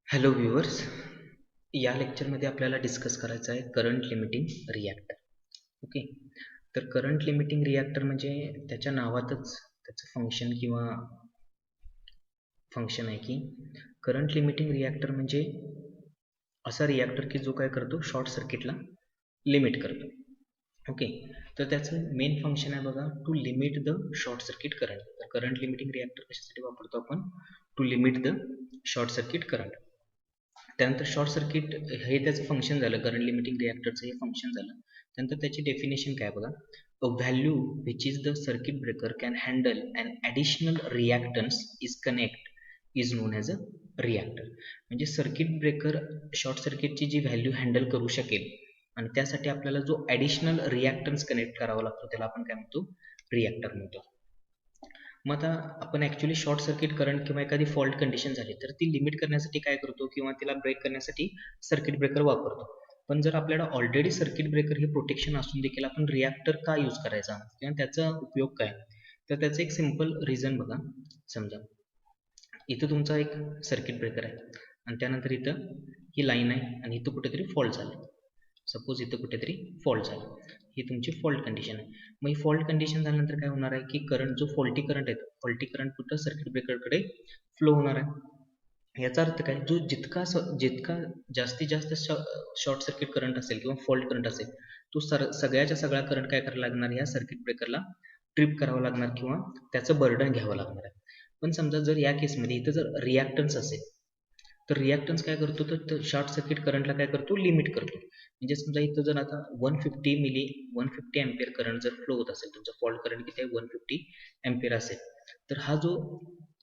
Hello viewers, या लेक्चरमध्ये आपल्याला डिस्कस करायचं आहे करंट लिमिटिंग रिॲक्टर. ओके, तर करंट लिमिटिंग रिॲक्टर म्हणजे त्याच्या नावातच त्याचं फंक्शन आहे की करंट लिमिटिंग रिॲक्टर म्हणजे असा रिॲक्टर की जो काय करतो, शॉर्ट सर्किटला लिमिट करतो. ओके, तर त्याचं मेन फंक्शन आहे बघा, to limit the short circuit current. तर करंट लिमिटिंग रिॲक्टर कशासाठी वापरतो आपण? To limit the short circuit current. त्यानंतर शॉर्ट सर्किट हे त्याचं फंक्शन झालं, करंट लिमिटिंग रिॲक्टरचं हे फंक्शन झालं. त्यानंतर त्याची डेफिनेशन काय बघा, a value which is the circuit breaker can handle and additional reactance is connect is non as a reactor. म्हणजे सर्किट ब्रेकर शॉर्ट सर्किटची जी व्हॅल्यू हँडल करू शकेल आणि त्यासाठी आपल्याला जो ॲडिशनल रिॲक्टन्स कनेक्ट करावा लागतो त्याला आपण काय म्हणतो? रिॲक्टर म्हणतो. मग आता आपण ॲक्च्युली शॉर्ट सर्किट करंट किंवा एखादी फॉल्ट कंडिशन झाली तर ती लिमिट करण्यासाठी काय करतो किंवा तिला ब्रेक करण्यासाठी सर्किट ब्रेकर वापरतो. पण जर आपल्याला ऑलरेडी सर्किट ब्रेकर हे प्रोटेक्शन असून देखील आपण रिॲक्टर का यूज करायचा किंवा त्याचा उपयोग काय? तर त्याचं एक सिम्पल रिझन बघा. समजा इथं तुमचा एक सर्किट ब्रेकर आहे आणि त्यानंतर इथं ही लाईन आहे आणि इथं कुठेतरी फॉल्ट झाला. सपोज इथं कुठेतरी फॉल्ट झाला, ही तुमची फॉल्ट कंडिशन आहे. मग ही फॉल्ट कंडिशन झाल्यानंतर काय होणार आहे की करंट जो फॉल्टी करंट आहे, फॉल्टी करंट कुठं सर्किट ब्रेकरकडे फ्लो होणार आहे. याचा अर्थ काय, जो जितका जास्तीत जास्त शॉर्ट सर्किट करंट असेल किंवा फॉल्ट करंट असेल तो सगळ्याच्या सगळा करंट काय करायला लागणार, या सर्किट ब्रेकरला ट्रिप करावं लागणार किंवा त्याचं बर्डन घ्यावं लागणार आहे. पण समजा जर या केसमध्ये इथं जर रिॲक्टन्स असेल तर रिॲक्टन्स काय करतो, तर शॉर्ट सर्किट करंटला काय करतो, लिमिट करतो. म्हणजे समजा इथं जर आता 150 अँपिअर करंट जर फ्लो होत असेल, तुमचा फॉल्ट करंट किती आहे, 150 अँपिअर असेल, तर हा जो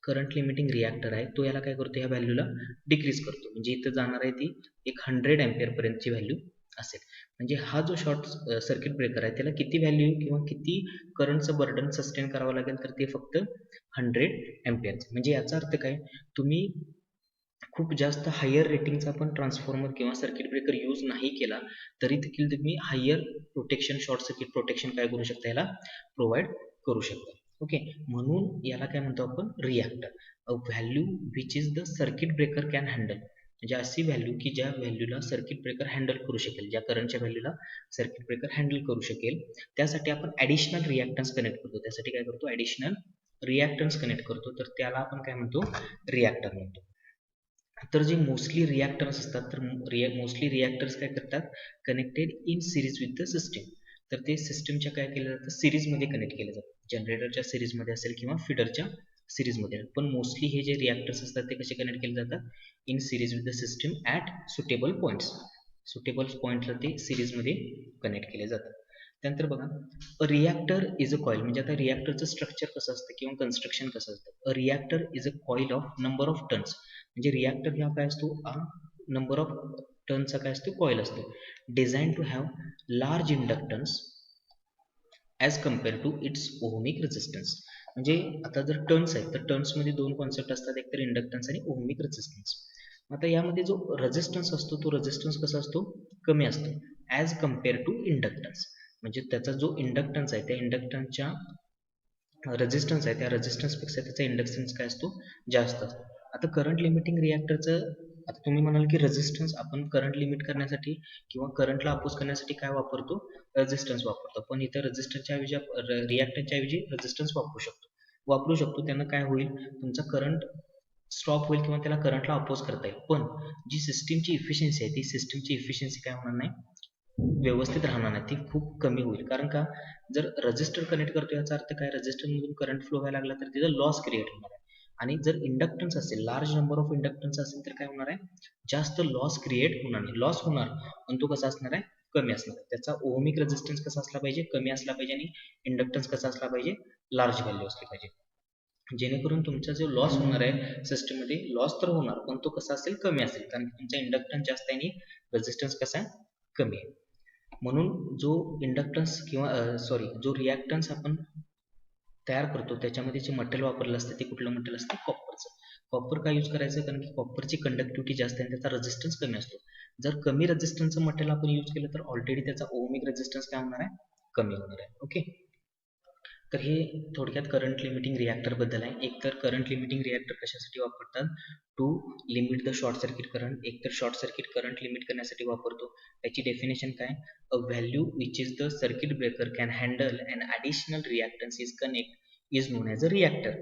करंट लिमिटिंग रिॲक्टर आहे तो याला काय करतो, या व्हॅल्यूला डिक्रीज करतो. म्हणजे इथं जाणार आहे ती एक 100 अँपिअर पर्यंतची व्हॅल्यू असेल. म्हणजे हा जो शॉर्ट सर्किट ब्रेकर आहे त्याला किती व्हॅल्यू किंवा किती करंटचं बर्डन सस्टेन करावं लागेल, तर ते फक्त 100 अँपिअर. म्हणजे याचा अर्थ काय, तुम्ही खूप जास्त हायर रेटिंगचा पण ट्रान्सफॉर्मर किंवा सर्किट ब्रेकर यूज नाही केला तरी देखील तुम्ही higher protection, short circuit protection काय करू शकता, याला प्रोव्हाइड करू शकता. ओके, म्हणून याला काय म्हणतो आपण, reactor. A value which is the circuit breaker can handle, म्हणजे अशी व्हॅल्यू की ज्या व्हॅल्यूला सर्किट ब्रेकर हँडल करू शकेल, ज्या करंटच्या व्हॅल्यूला सर्किट ब्रेकर हँडल करू शकेल, त्यासाठी आपण ॲडिशनल रिॲक्टन्स कनेक्ट करतो. त्यासाठी काय करतो, ॲडिशनल रिॲक्टन्स कनेक्ट करतो, तर त्याला आपण काय म्हणतो, रिॲक्टर म्हणतो. तर जे मोस्टली रिॲक्टर्स असतात, तर मोस्टली रिॲक्टर्स काय करतात, connected in series with the system. तर ते सिस्टीमच्या काय केलं जातं, सिरीजमध्ये कनेक्ट केलं जातं. जनरेटरच्या सिरीजमध्ये असेल किंवा फिडरच्या सिरीजमध्ये. पण मोस्टली हे जे रिॲक्टर्स असतात ते कसे कनेक्ट केले जातात, in series with the system at suitable points. Suitable पॉईंटला ते सिरीजमध्ये कनेक्ट केले जातात. त्यानंतर बघा, अ रिॲक्टर इज अ कॉईल. म्हणजे आता रिॲक्टरचं स्ट्रक्चर कसं असतं किंवा कन्स्ट्रक्शन कसं असतं. A reactor is a coil of number of turns. म्हणजे रिॲक्टर हा काय असतो, नंबर ऑफ टर्नचा काय असतो, कॉईल असतो. Design to have large inductance as compare to its ohmic resistance. म्हणजे आता जर टर्न्स आहेत तर टर्न्समध्ये दोन कॉन्सेप्ट असतात, एक तर इंडक्टन्स आणि ओहमिक रेझिस्टन्स. आता यामध्ये जो रेझिस्टन्स असतो तो रेझिस्टन्स कसा असतो, कमी असतो ॲज कम्पेअर टू इंडक्टन्स. म्हणजे त्याचा जो इंडक्टन्स आहे त्या इंडक्टन्सच्या रेझिस्टन्स आहे त्या रेझिस्टन्सपेक्षा त्याचा इंडक्टन्स काय असतो, जास्त असतो. आता करंट लिमिटिंग रिॲक्टरचं, आता तुम्ही म्हणाल की रेझिस्टन्स आपण करंट लिमिट करण्यासाठी किंवा करंटला अपोज करण्यासाठी काय वापरतो, रेझिस्टन्स वापरतो. पण इथं रेझिस्टन्सच्या ऐवजी रिॲक्टरच्या ऐवजी रेझिस्टन्स वापरू शकतो. त्यानं काय होईल, तुमचा करंट स्टॉप होईल किंवा त्याला करंटला अपोज करता येईल. पण जी सिस्टीमची इफिशियन्सी आहे ती सिस्टीमची इफिशियन्सी काय होणार नाही, व्यवस्थित राहणार नाही, ती खूप कमी होईल. कारण का, जर रजिस्टर कनेक्ट करतो याचा अर्थ काय, रजिस्टरमधून करंट फ्लो व्हायला लागला तर तिथं लॉस क्रिएट होणार आहे. आणि जर इंडक्टन्स असेल, लार्ज नंबर ऑफ इंडक्टन्स असेल तर काय होणार आहे, जास्त लॉस क्रिएट होणार नाही. लॉस होणार पण तो कसा असणार आहे, कमी असणार आहे. त्याचा ओहमिक रेझिस्टन्स कसा असला पाहिजे, कमी असला पाहिजे, आणि इंडक्टन्स कसा असला पाहिजे, लार्ज व्हॅल्यू असली पाहिजे. जेणेकरून तुमचा जो लॉस होणार आहे सिस्टममध्ये, लॉस तर होणार पण तो कसा असेल, कमी असेल. कारण तुमचा इंडक्टन्स जास्त आहे आणि रेझिस्टन्स कसा आहे, कमी आहे. म्हणून जो इंडक्टन्स किंवा जो रिॲक्टन्स आपण तयार करतो त्याच्यामध्ये जे मटेरियल वापरलं असतं ते कुठलं मटेरियल असतं, कॉपरचं. कॉपर का यूज करायचं, कारण की कॉपरची कंडक्टिव्हिटी जास्त आहे आणि त्याचा रेझिस्टन्स कमी असतो. जर कमी रेझिस्टन्सचं मटेरियल आपण यूज केलं तर ऑलरेडी त्याचा ओहमिक रेझिस्टन्स काय होणार आहे, कमी होणार आहे. ओके, तर हे थोडक्यात करंट लिमिटिंग रिॲक्टर बद्दल आहे. एक तर करंट लिमिटिंग रिॲक्टर कशासाठी वापरतात, to limit the short circuit current. एक तर शॉर्ट सर्किट करंट लिमिट करण्यासाठी वापरतो. त्याची डेफिनेशन काय, a value which is the circuit breaker can handle and additional reactance is connect is non as a reactor.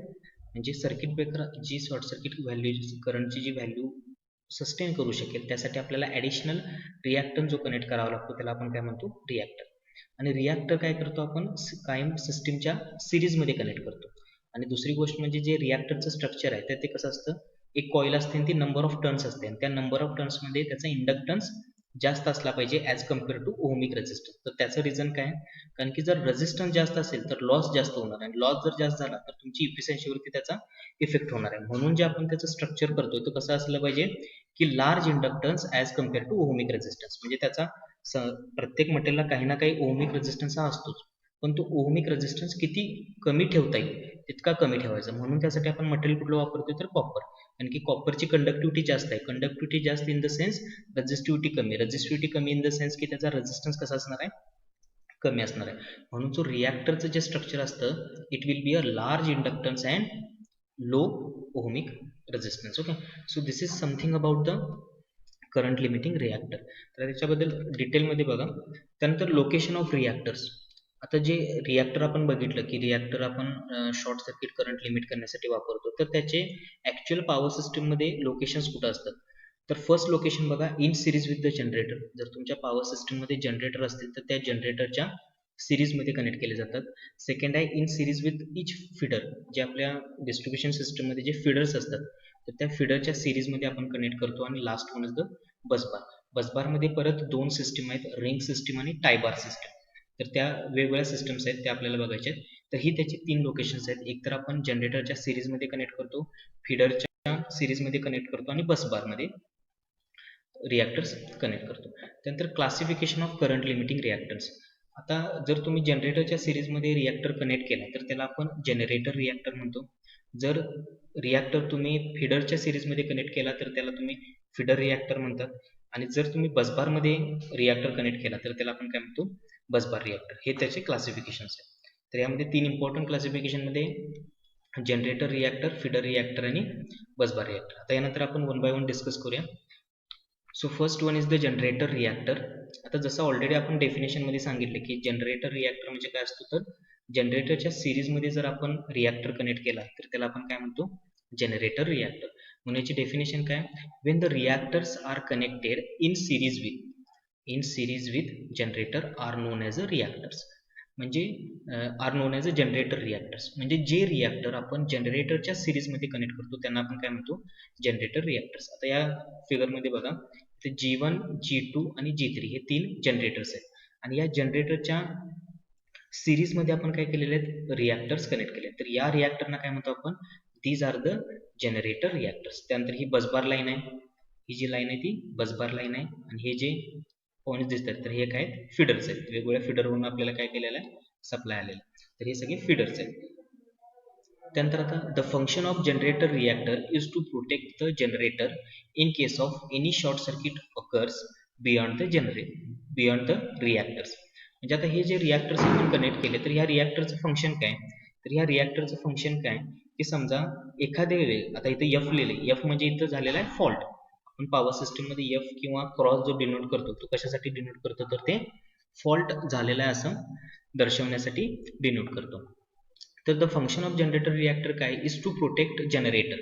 म्हणजे circuit breaker जी short circuit value करंटची जी value sustain करू शकेल त्यासाठी आपल्याला ॲडिशनल रिॲक्टन्स जो कनेक्ट करावा लागतो त्याला आपण काय म्हणतो, रिॲक्टर. आणि रिॲक्टर काय करतो आपण, कायम सिस्टीमच्या सिरीजमध्ये कनेक्ट करतो. आणि दुसरी गोष्ट म्हणजे जे रिॲक्टरचं स्ट्रक्चर आहे तर ते कसं असतं, एक कॉईल असते आणि ती नंबर ऑफ टर्न्स असते आणि त्या नंबर ऑफ टर्न्समध्ये त्याचा इंडक्टन्स जास्त असला पाहिजे as compare to ohmic resistance. तर त्याचं रिझन काय, कारण की जर रेझिस्टन्स जास्त असेल तर लॉस जास्त होणार आणि लॉस जर जास्त झाला तर तुमची इफिशियन्सीवरती त्याचा इफेक्ट होणार आहे. म्हणून जे आपण त्याचं स्ट्रक्चर करतोय तो कसं असलं पाहिजे की large inductance as compare to ohmic resistance. म्हणजे त्याचा प्रत्येक मटेरियलला काही ना काही ओहमिक रेझिस्टन्स हा असतोच, पण तो ओहमिक रेझिस्टन्स किती कमी ठेवता येईल तितका कमी ठेवायचा. म्हणून त्यासाठी आपण मटेरियल कुठलं वापरतोय तर कॉपर. कारण की कॉपरची कंडक्टिव्हिटी जास्त आहे. कंडक्टिव्हिटी जास्त इन द सेन्स रेझिस्टिव्हिटी कमी. रेझिस्टिव्हिटी कमी इन द सेन्स की त्याचा रेझिस्टन्स कसा असणार आहे, कमी असणार आहे. म्हणून जो रिॲक्टरचं जे स्ट्रक्चर असतं it will be a large inductance and low ohmic resistance. Okay, so this is something about the current limiting reactor. तर त्याच्याबद्दल डिटेलमध्ये बघा. त्यानंतर लोकेशन ऑफ रिॲक्टर्स. आता जे रिॲक्टर आपण बघितलं की रिॲक्टर आपण शॉर्ट सर्किट करंट लिमिट करण्यासाठी वापरतो, तर त्याचे ॲक्च्युअल पॉवर सिस्टीममध्ये लोकेशन्स कुठं असतात, तर फर्स्ट लोकेशन बघा, in series with the generator. जर तुमच्या पॉवर सिस्टीममध्ये जनरेटर असतील तर त्या जनरेटरच्या सिरीजमध्ये कनेक्ट केले जातात. सेकंड आहे in series with each feeder. जे आपल्या डिस्ट्रीब्युशन सिस्टममध्ये जे फिडर्स असतात तर त्या फिडरच्या सिरीजमध्ये आपण कनेक्ट करतो. आणि last one is the busbar. बसबारमध्ये परत दोन सिस्टीम आहेत, रिंग सिस्टीम आणि टायबार सिस्टीम. तर त्या वेगवेगळ्या सिस्टम्स आहेत त्या आपल्याला बघायच्या आहेत. तर ही त्याची तीन लोकेशन्स आहेत. एक तर आपण जनरेटरच्या सिरीजमध्ये कनेक्ट करतो, फिडरच्या सिरीजमध्ये कनेक्ट करतो आणि बसबारमध्ये रिॲक्टर्स कनेक्ट करतो. त्यानंतर classification of current limiting reactors. आता जर तुम्ही जनरेटरच्या सिरीजमध्ये रिॲक्टर कनेक्ट केला तर त्याला आपण जनरेटर रिॲक्टर म्हणतो. जर रिॲक्टर तुम्ही फिडरच्या सिरीजमध्ये कनेक्ट केला तर त्याला तुम्ही फिडर रिॲक्टर म्हणतात. आणि जर तुम्ही बसबारमध्ये रिॲक्टर कनेक्ट केला तर त्याला आपण काय म्हणतो, बसबार रिॲक्टर. हे त्याचे क्लासिफिकेशन्स आहेत. तर यामध्ये तीन इम्पॉर्टंट क्लासिफिकेशनमध्ये जनरेटर रिॲक्टर, फिडर रिॲक्टर आणि बसबार रिॲक्टर. आता यानंतर आपण वन बाय वन डिस्कस करूया. So first one is the generator reactor. आता जसं ऑलरेडी आपण डेफिनेशनमध्ये सांगितलं की जनरेटर रिॲक्टर म्हणजे काय असतं, तर जनरेटरच्या सिरीजमध्ये जर आपण रिॲक्टर कनेक्ट केला तर त्याला आपण काय म्हणतो, जनरेटर रिॲक्टर. म्हणण्याची डेफिनेशन काय, when the reactors are connected in series with generator are known as a reactors. म्हणजे are known as a generator reactors. म्हणजे जे रिॲक्टर आपण जनरेटरच्या सिरीजमध्ये कनेक्ट करतो त्यांना आपण काय म्हणतो, जनरेटर रिॲक्टर्स. आता या फिगरमध्ये बघा, तर G1, G2 आणि G3 हे तीन जनरेटर्स आहेत. आणि या जनरेटरच्या सिरीजमध्ये आपण काय केलेले आहेत, रिॲक्टर्स कनेक्ट केले. तर या रिॲक्टरना काय म्हणतो आपण, these are the generator reactors. त्यानंतर ही बसबार लाईन आहे, ही जी लाईन आहे ती बसबार लाईन आहे. आणि हे जे पॉईंट्स दिसतात तर हे काय आहेत, फिडर्स आहेत. वेगवेगळ्या फिडरवरून आपल्याला काय केलेलं आहे, सप्लाय आलेलं. तर हे सगळे फिडर्स आहेत. त्यानंतर आता the function of generator reactor is to protect the generator in case of any short circuit occurs beyond the reactors. म्हणजे आता हे जे रिॲक्टर्स आपण कनेक्ट केले तर ह्या रिॲक्टरचं फंक्शन काय, तर ह्या रिॲक्टरचं फंक्शन काय की समजा एखाद्या वेळी, आता इथे एफ लिहिले, एफ म्हणजे इथं झालेला आहे फॉल्ट. आपण पॉवर सिस्टममध्ये एफ किंवा क्रॉस जो डिनोट करतो तो कशासाठी डिनोट करतो, तर ते फॉल्ट झालेला आहे असं दर्शवण्यासाठी डिनोट करतो. तर the function of generator reactor काय, इज टू प्रोटेक्ट जनरेटर.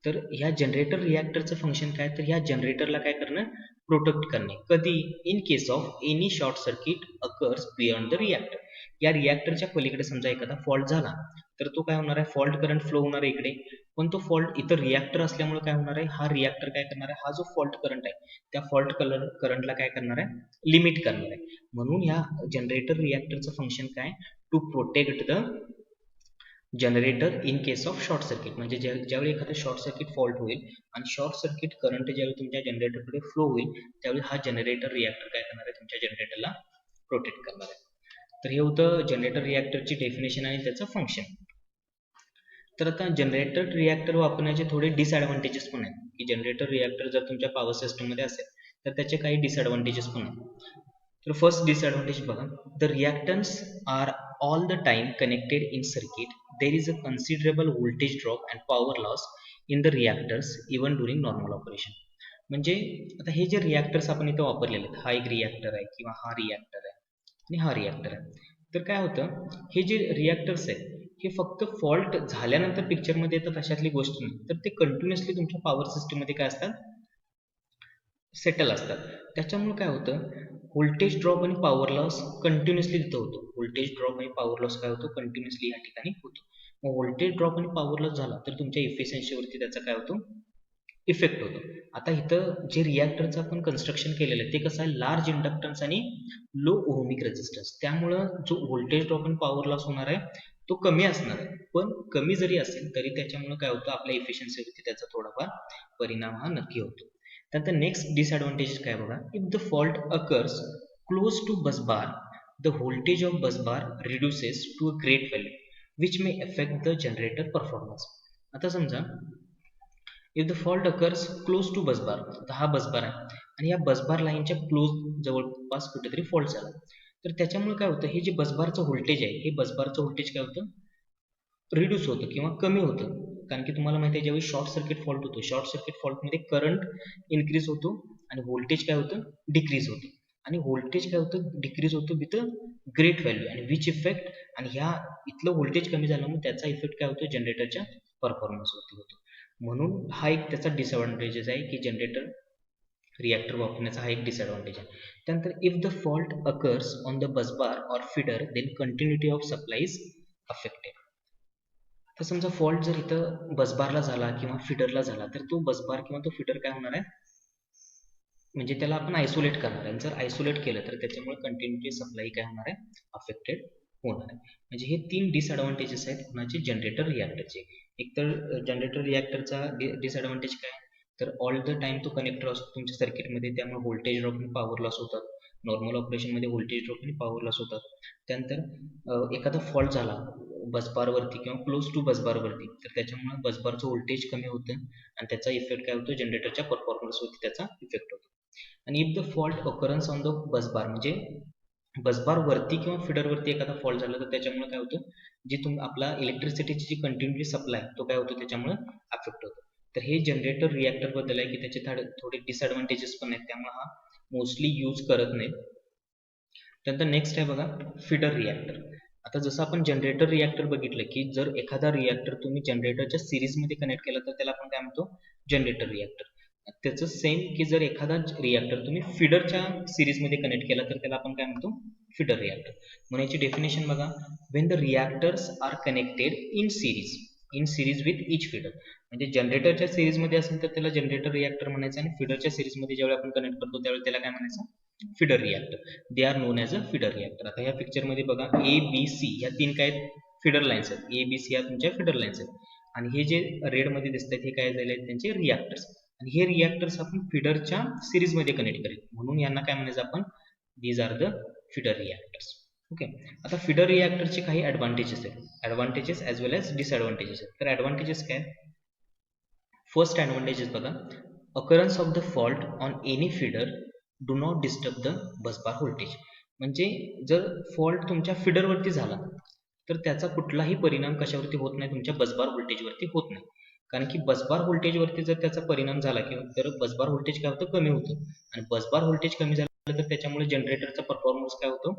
तर ह्या जनरेटर रिॲक्टरचं फंक्शन काय, तर ह्या जनरेटरला काय करणं, प्रोटेक्ट करणे. कधी, in case of any short circuit occurs beyond the reactor. या रिॲक्टरच्या पलीकडे समजा एखादा फॉल्ट झाला तर तो काय होणार आहे, फॉल्ट करंट फ्लो होणार आहे इकडे. पण तो फॉल्ट इथं रिॲक्टर असल्यामुळे काय होणार आहे, हा रिॲक्टर काय करणार आहे, हा जो फॉल्ट करंट आहे त्या फॉल्ट करंटला काय करणार आहे, लिमिट करणार आहे. म्हणून ह्या जनरेटर रिॲक्टरचं फंक्शन काय, to protect the generator in case of short circuit. म्हणजे ज्यावेळी एखादा शॉर्ट सर्किट फॉल्ट होईल आणि शॉर्ट सर्किट करंट ज्यावेळी तुमच्या जनरेटरकडे फ्लो होईल त्यावेळी हा जनरेटर रिॲक्टर काय करणार आहे, तुमच्या जनरेटरला प्रोटेक्ट करणार आहे. तर हे होतं जनरेटर रिॲक्टरची डेफिनेशन आणि त्याचं फंक्शन. तर आता जनरेटर रिॲक्टर वापरण्याचे थोडे डिसएडव्हान्टेजेस पण आहेत की जनरेटर रिॲक्टर जर तुमच्या पॉवर सिस्टममध्ये असेल तर त्याचे काही डिसएडव्हान्टेजेस पण आहेत. तर फर्स्ट डिसएडव्हान्टेज बघा, the reactance are all the time connected in circuit, there is a considerable voltage drop and power loss in the reactors even during normal operation. म्हणजे आता हे जे रिॲक्टर्स आपण इथं वापरलेले आहेत, हा एक रिॲक्टर आहे किंवा हा रिॲक्टर आहे आणि हा रिॲक्टर आहे, तर काय होतं, हे जे रिॲक्टर्स आहेत हे फक्त फॉल्ट झाल्यानंतर पिक्चरमध्ये येतात अशातली गोष्ट नाही, तर ते कंटिन्युअसली तुमच्या पॉवर सिस्टममध्ये काय असतात, सेटल असतात. त्याच्यामुळे काय होतं, व्होल्टेज ड्रॉप आणि पॉवर लॉस कंटिन्युअसली तिथं होतो. व्होल्टेज ड्रॉप आणि पॉवर लॉस काय होतो, कंटिन्युअसली या ठिकाणी होतो. मग व्होल्टेज ड्रॉप आणि पॉवर लॉस झाला तर तुमच्या इफिशियन्सीवरती त्याचा काय होतो, इफेक्ट होतो. आता इथं जे रिॲक्टरचं आपण कन्स्ट्रक्शन केलेलं आहे ते कसं आहे, लार्ज इंडक्टन्स आणि लो ओहमिक रेझिस्टन्स, त्यामुळं जो व्होल्टेज ड्रॉप आणि पॉवर लॉस होणार आहे तो कमी असणार आहे. पण कमी जरी असेल तरी त्याच्यामुळे काय होतं, आपल्या इफिशियन्सीवरती त्याचा थोडाफार परिणाम हा नक्की होतो. त्यानंतर नेक्स्ट डिसएडव्हान्टेज काय बघा, if the fault occurs close to bus bar, the voltage of bus bar reduces to a great value which may affect the generator performance. आता समजा if the fault occurs close to busbar, आता हा busbar आहे आणि या busbar लाईनच्या close जवळपास कुठेतरी फॉल्ट झाला, तर त्याच्यामुळे काय होतं, हे जे बसबारचं व्होल्टेज आहे हे बसबारचं व्होल्टेज काय होतं, रिड्यूस होतं किंवा कमी होतं. कारण की तुम्हाला माहिती आहे ज्यावेळी शॉर्ट सर्किट फॉल्ट होतो, शॉर्ट सर्किट फॉल्टमध्ये करंट इन्क्रीज होतो आणि व्होल्टेज काय होतं, डिक्रीज होतं. आणि व्होल्टेज काय होतं, डिक्रीज होतं विथ ग्रेट व्हॅल्यू आणि विच इफेक्ट, आणि ह्या इथलं व्होल्टेज कमी झाल्यामुळे त्याचा इफेक्ट काय होतो, जनरेटरच्या परफॉर्मन्सवरती होतो. म्हणून हा एक त्याचा डिसएडव्हान्टेजेस आहे की जनरेटर रिॲक्टर वापरण्याचा हा एक डिसएडव्हान्टेज आहे. त्यानंतर if the fault occurs on the busbar or feeder then continuity of supply is affected. तर समजा फॉल्ट जर इथं बसबारला झाला किंवा फिडरला झाला तर तो बसबार किंवा तो फिडर काय होणार आहे, म्हणजे त्याला आपण आयसोलेट करणार आहे. जर आयसोलेट केलं तर त्याच्यामुळे कंटिन्युटी सप्लाय काय होणार आहे, अफेक्टेड होणार आहे. म्हणजे हे तीन डिसएडव्हान्टेजेस आहेत कुणाचे, जनरेटर रिॲक्टरचे. एक तर जनरेटर रिॲक्टरचा डिसएडव्हान्टेज काय, तर ऑल द टाइम तो कनेक्टर असतो तुमच्या सर्किटमध्ये, त्यामुळे व्होल्टेज ड्रॉप आणि पॉवर लॉस होतात. नॉर्मल ऑपरेशनमध्ये व्होल्टेज ड्रॉप आणि पॉवर लॉस होतात. त्यानंतर एखादा फॉल्ट झाला बसबारवरती किंवा क्लोज टू बसबारवरती, तर त्याच्यामुळे बसबारचं व्होल्टेज कमी होतं आणि त्याचा इफेक्ट काय होतो, जनरेटरच्या परफॉर्मन्सवरती त्याचा इफेक्ट होतो. आणि if the fault occurrence on the busbar, म्हणजे बसबार वरती किंवा फिडरवरती एखादा फॉल्ट झाला तर त्याच्यामुळे काय होतं, जे आपला इलेक्ट्रिसिटीची जी कंटिन्युटी सप्लाय तो काय होतो त्याच्यामुळे अफेक्ट होतो. तर हे जनरेटर रिॲक्टर बद्दल आहे की त्याचे थोडे डिसएडव्हान्टेजेस पण आहेत, त्यामुळे हा मोस्टली यूज करत नाही. त्यानंतर नेक्स्ट आहे बघा, फिडर रिॲक्टर. आता जसं आपण जनरेटर रिॲक्टर बघितलं की जर एखादा रिॲक्टर तुम्ही जनरेटरच्या सिरीजमध्ये कनेक्ट केला तर त्याला आपण काय म्हणतो, जनरेटर रिॲक्टर. त्याचं सेम की जर एखादा रिॲक्टर तुम्ही फिडरच्या सिरीजमध्ये कनेक्ट केला तर त्याला आपण काय म्हणतो, फिडर रिॲक्टर. म्हणून याची डेफिनेशन बघा, when the reactors are connected in series with each feeder. म्हणजे जनरेटरच्या सिरीजमध्ये असेल तर त्याला जनरेटर रिॲक्टर म्हणायचं आणि फिडरच्या सिरीजमध्ये ज्यावेळी आपण कनेक्ट करतो त्यावेळी त्याला काय म्हणायचं, feeder reactor. They are known as a feeder reactor. आता ह्या पिक्चरमध्ये बघा ए बी सी या तीन काय फिडर लाईन्स आहेत, ए बी सी या तुमच्या फिडर लाईन्स आहेत आणि हे जे रेडमध्ये दिसत आहेत हे काय झाले आहेत, त्यांचे रिॲक्टर्स. आणि हे रिॲक्टर्स आपण फिडरच्या सिरीजमध्ये कनेक्ट करेल म्हणून यांना काय म्हणायचं आपण, these are the feeder reactors. Okay. आता फिडर रिॲक्टरचे काही ॲडव्हान्टेजेस आहेत, advantages as well as disadvantages आहेत. तर ॲडव्हान्टेजेस काय, फर्स्ट ॲडव्हान्टेजेस बघा, occurrence of the fault on any feeder do not disturb the busbar voltage. म्हणजे जर फॉल्ट तुमच्या फिडरवरती झाला तर त्याचा कुठलाही परिणाम कशावरती होत नाही, तुमच्या बसबार व्होल्टेजवरती होत नाही. कारण की बसबार व्होल्टेजवरती जर त्याचा परिणाम झाला किंवा तर बसबार व्होल्टेज काय होतं, कमी होतं आणि बसबार व्होल्टेज कमी झालं तर त्याच्यामुळे जनरेटरचा परफॉर्मन्स काय होतो,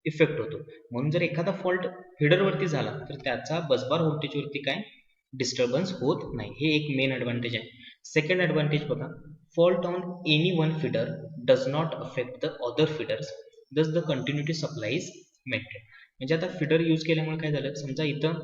इफेक्ट होतो. म्हणून जर एखादा फॉल्ट फिडरवरती झाला तर त्याचा बसबार व्होल्टेजवरती काय डिस्टर्बन्स होत नाही. हे एक मेन ॲडव्हान्टेज आहे. सेकंड ॲडव्हान्टेज बघा, fault on any one feeder does not affect the other feeders, thus the continuity supply is maintain. म्हणजे आता फिडर यूज केल्यामुळे काय झालं, समजा इथं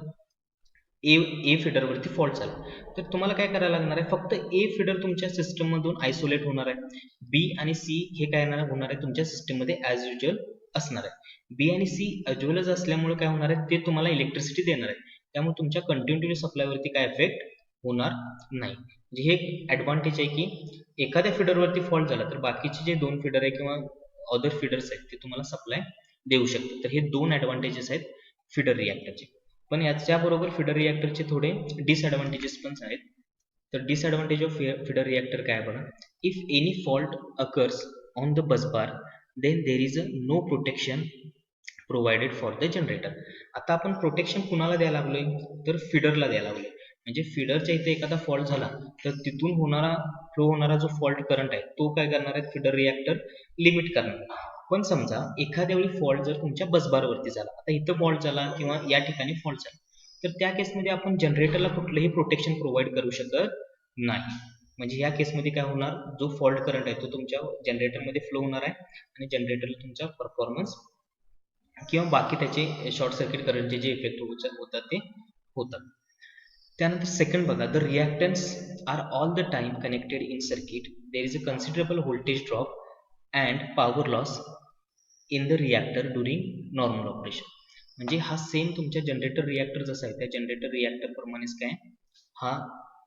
ए फिडरवरती फॉल्ट झाला तर तुम्हाला काय करायला लागणार आहे, फक्त ए फिडर तुमच्या सिस्टममधून आयसोलेट होणार आहे, बी आणि सी हे काय होणार आहे तुमच्या सिस्टममध्ये ॲज युजल असणार आहे. बी आणि सी ॲज असल्यामुळे काय होणार आहे, ते तुम्हाला इलेक्ट्रिसिटी देणार आहे, त्यामुळे तुमच्या कंटिन्युटी सप्लायवरती काय इफेक्ट होणार नाही. म्हणजे हे एक ॲडव्हान्टेज आहे की एखाद्या फिडरवरती फॉल्ट झाला तर बाकीचे जे दोन फिडर आहे किंवा अदर फिडर्स आहेत ते तुम्हाला सप्लाय देऊ शकतात. तर हे दोन ॲडव्हान्टेजेस आहेत फिडर रिॲक्टरचे. पण याच्याबरोबर फिडर रिॲक्टरचे थोडे डिसएडव्हान्टेजेस पण आहेत. तर डिसएडव्हान्टेज ऑफ फिडर रिॲक्टर काय बघा, if any fault occurs on the bus bar then there is a no protection provided for the generator. आता आपण प्रोटेक्शन कुणाला द्यायला लागलोय, तर फिडरला द्यायला लागलोय. म्हणजे फिडरच्या इथे एखादा फॉल्ट झाला तर तिथून फ्लो होणारा जो फॉल्ट करंट आहे तो काय करणार आहे, फिडर रिॲक्टर लिमिट करणार आहे. पण समजा एखाद्या वेळी फॉल्ट जर तुमच्या बसबारवरती झाला, आता इथं फॉल्ट झाला किंवा या ठिकाणी फॉल्ट झाला, तर त्या केसमध्ये आपण जनरेटरला कुठलंही प्रोटेक्शन प्रोव्हाइड करू शकत नाही. म्हणजे या केसमध्ये काय होणार, जो फॉल्ट करंट आहे तो तुमच्या जनरेटरमध्ये फ्लो होणार आहे आणि जनरेटरला तुमचा परफॉर्मन्स किंवा बाकी त्याचे शॉर्ट सर्किट करंटचे जे इफेक्ट होतात ते होतात. त्यानंतर सेकंड बघा, the reactance are all the time connected in circuit. There is a considerable voltage drop and power loss in the reactor during normal operation. म्हणजे हा सेम तुमच्या जनरेटर रिॲक्टर जसा आहे त्या जनरेटर रिॲक्टर प्रमाणेच काय, हा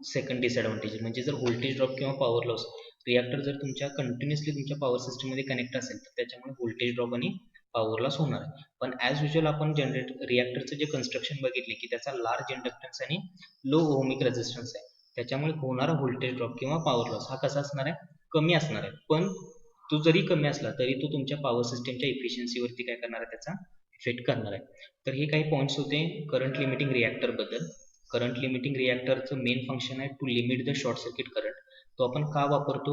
सेकंड डिसएडव्हान्टेज. म्हणजे जर व्होल्टेज ड्रॉप किंवा पॉवर लॉस, रिॲक्टर जर तुमच्या कंटिन्युअसली तुमच्या पॉवर सिस्टममध्ये कनेक्ट असेल तर त्याच्यामुळे व्होल्टेज ड्रॉप आणि पॉवर लॉस होणार आहे. पण ॲज युजल आपण रिॲक्टरचं जे कन्स्ट्रक्शन बघितले की त्याचा लार्ज इंडक्टन्स आणि लो ओहमिक रेझिस्टन्स आहे, त्याच्यामुळे होणारा व्होल्टेज ड्रॉप किंवा पॉवर लॉस हा कसा असणार आहे, कमी असणार आहे. पण तो जरी कमी असला तरी तो तुमच्या पॉवर सिस्टमच्या इफिशियन्सीवरती काय करणार आहे, त्याचा इफेक्ट करणार आहे. तर हे काही पॉईंट्स होते करंट लिमिटिंग रिॲक्टर बद्दल. करंट लिमिटिंग रिॲक्टरचं मेन फंक्शन आहे to limit the short circuit current. तो आपण का वापरतो,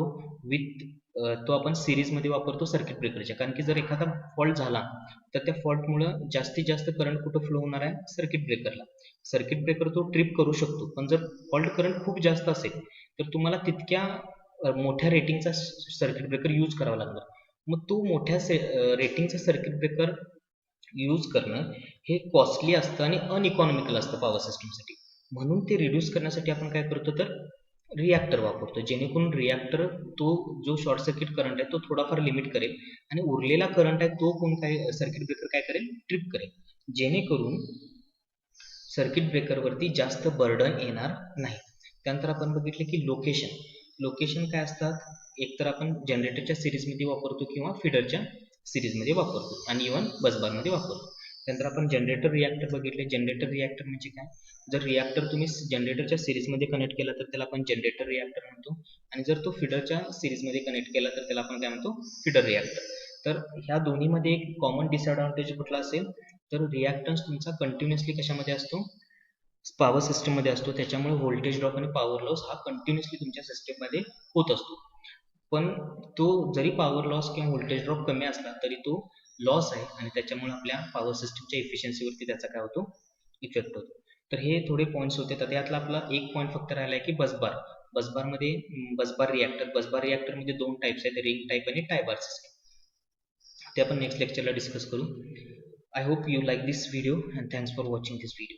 तो आपण सिरीजमध्ये वापरतो सर्किट ब्रेकरच्या. कारण की जर एखादा फॉल्ट झाला तर त्या फॉल्टमुळं जास्तीत जास्त करंट कुठं फ्लो होणार आहे, सर्किट ब्रेकरला. सर्किट ब्रेकर तो ट्रिप करू शकतो, पण जर फॉल्ट करंट खूप जास्त असेल तर तुम्हाला तितक्या मोठ्या रेटिंगचा सर्किट ब्रेकर यूज करावा लागणार. मग तो मोठ्या रेटिंगचा सर्किट ब्रेकर यूज करणं हे कॉस्टली असतं आणि अनइकॉनॉमिकल असतं पॉवर सिस्टमसाठी. म्हणून ते रिड्यूस करण्यासाठी आपण काय करतो, तर रिॲक्टर वापरतो. जेणेकरून रिॲक्टर तो जो शॉर्ट सर्किट करंट आहे तो थोडाफार लिमिट करेल आणि उरलेला करंट आहे तो सर्किट ब्रेकर काय करेल, ट्रिप करेल. जेणेकरून सर्किट ब्रेकरवरती जास्त बर्डन येणार नाही. त्यानंतर आपण बघितले की लोकेशन काय असतात, एकतर आपण जनरेटरच्या सिरीजमध्ये वापरतो किंवा फिडरच्या सिरीजमध्ये वापरतो आणि इव्हन बसबारमध्ये वापरतो. त्यानंतर आपण जनरेटर रिॲक्टर बघितले. जनरेटर रिॲक्टर म्हणजे काय, जर रिॲक्टर तुम्ही जनरेटरच्या सिरीजमध्ये कनेक्ट केला तर त्याला आपण जनरेटर रिॲक्टर म्हणतो, आणि जर तो फिडरच्या सिरीजमध्ये कनेक्ट केला तर त्याला आपण काय म्हणतो, फिडर रिॲक्टर. तर ह्या दोन्हीमध्ये एक कॉमन डिसएडव्हान्टेज कुठला असेल, तर रिॲक्टन्स तुमचा कंटिन्युअसली कशामध्ये असतो, पॉवर सिस्टममध्ये असतो. त्याच्यामुळे व्होल्टेज ड्रॉप आणि पॉवर लॉस हा कंटिन्युअसली तुमच्या सिस्टममध्ये होत असतो. पण तो जरी पॉवर लॉस किंवा व्होल्टेज ड्रॉप कमी असला तरी तो लॉस आहे आणि त्याच्यामुळे आपल्या पॉवर सिस्टमच्या इफिशियन्सीवरती त्याचा काय होतो, इफेक्ट होतो. तर हे थोडे पॉईंट्स होते. तर त्यातला आपला एक पॉईंट फक्त राहिला आहे की बसबारमध्ये बसबार रिॲक्टरमध्ये दोन टाईप्स आहेत, रिंग टाईप आणि टाय बार सिस्टम. ते आपण नेक्स्ट लेक्चरला डिस्कस करू. I hope you like this video and thanks for watching this video.